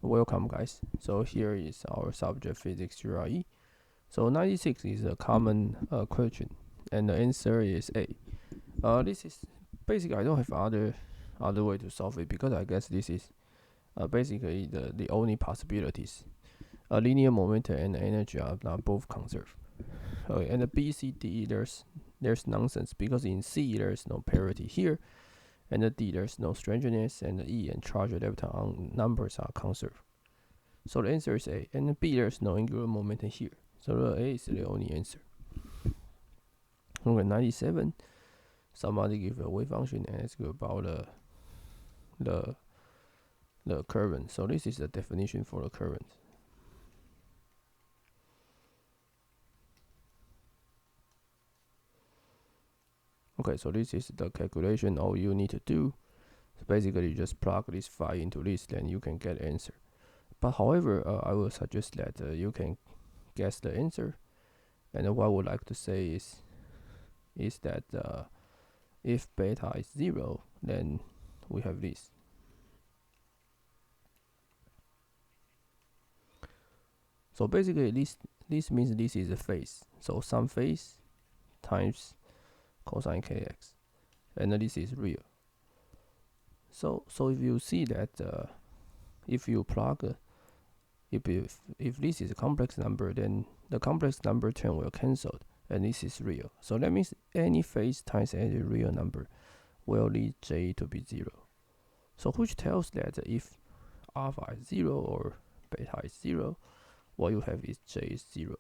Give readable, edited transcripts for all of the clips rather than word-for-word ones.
Welcome, guys. So here is our subject physics GRE. So 96 is a common question, and the answer is A. This is basically I don't have other way to solve it because I guess this is basically the only possibilities. Linear momentum and energy are both conserved. Okay, and the B, C, D there's nonsense because in C there's no parity here, and the D there's no strangeness, and the E and charge lepton numbers are conserved. So the answer is A, and the B there's no angular momentum here. So the A is the only answer. Okay, 97. Somebody give a wave function and ask you about the current. So this is the definition for the current. Okay, so this is the calculation all you need to do. So basically you just plug this phi into this, then you can get answer. But however, I will suggest that you can guess the answer. And what I would like to say is that if beta is 0, then we have this. So basically this means this is a phase. So some phase times cosine kx, and this is real. So if you see that if you plug if this is a complex number, then the complex number term will cancel, and this is real. So that means any phase times any real number will lead J to be 0. So which tells that if alpha is 0 or beta is 0, what you have is J is 0.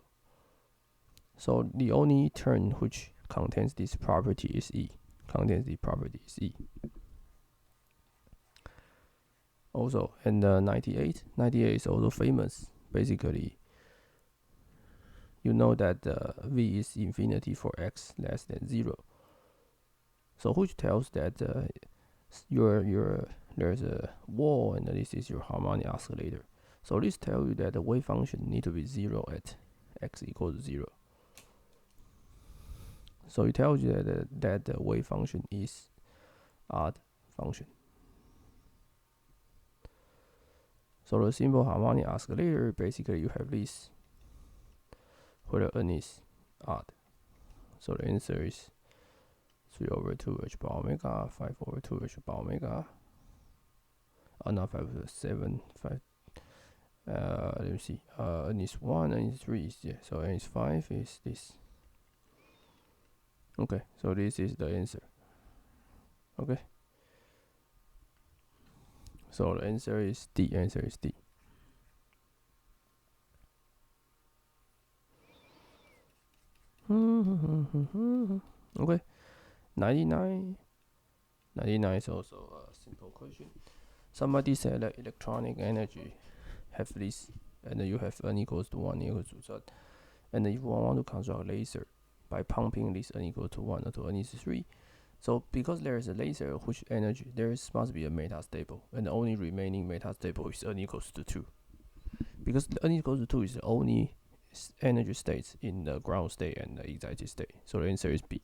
So the only term which contains this property is E. Also, and 98 is also famous. Basically, you know that V is infinity for x less than 0. So which tells that there's a wall, and this is your harmonic oscillator. So this tells you that the wave function need to be 0 at x equals 0. So it tells you that the wave function is odd function. So the simple harmonic oscillator, basically you have this where the n is odd. So the answer is 3 over 2 h bar omega, 5 over 2 h bar omega. Not 5 over 7, 5. Let me see. N is 1, n is 3, yeah. So n is 5 is this. Okay, so this is the answer. Okay. So the answer is D. Okay. 99 is also a simple question. Somebody said that electronic energy have this, and you have n equals to 1 equals to z. And if one want to construct a laser by pumping this n equal to 1 or to n is 3, so because there is a laser which energy, there must be a metastable, and the only remaining metastable is n equals to 2. Because n equals to 2 is the only energy states in the ground state and the excited state. So the answer is B.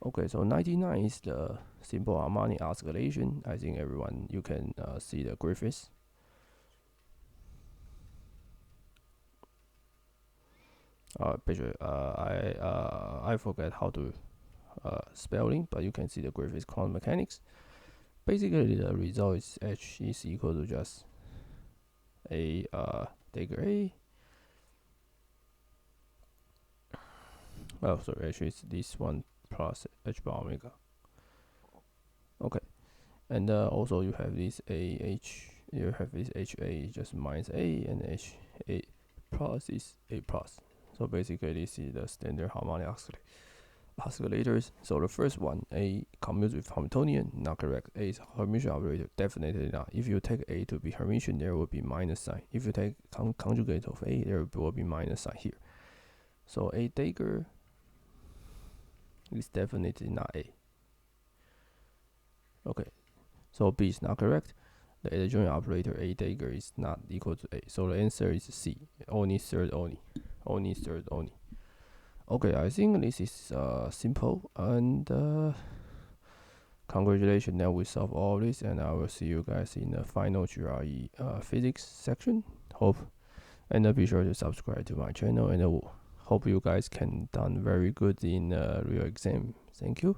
Okay, so 99 is the simple harmonic oscillation. I think everyone, you can see the graphics. I forget how to spelling, but you can see the graphics quantum mechanics. Basically, the result is H is equal to just a dagger A. Oh, sorry, H is this one plus h bar omega. Okay, and also you have this AH. You have this HA just minus A, and HA plus is A plus. So basically, this is the standard harmonic oscillators. So the first one, A commutes with Hamiltonian, not correct. A is Hermitian operator, definitely not. If you take A to be Hermitian, there will be minus sign. If you take conjugate of A, there will be minus sign here. So A dagger is definitely not A. Okay, so B is not correct. The adjoint operator A dagger is not equal to A. So the answer is C. Only third only. Okay, I think this is simple, and congratulations that we solved all this, and I will see you guys in the final GRE physics section. Hope, and be sure to subscribe to my channel, and hope you guys can done very good in real exam. Thank you.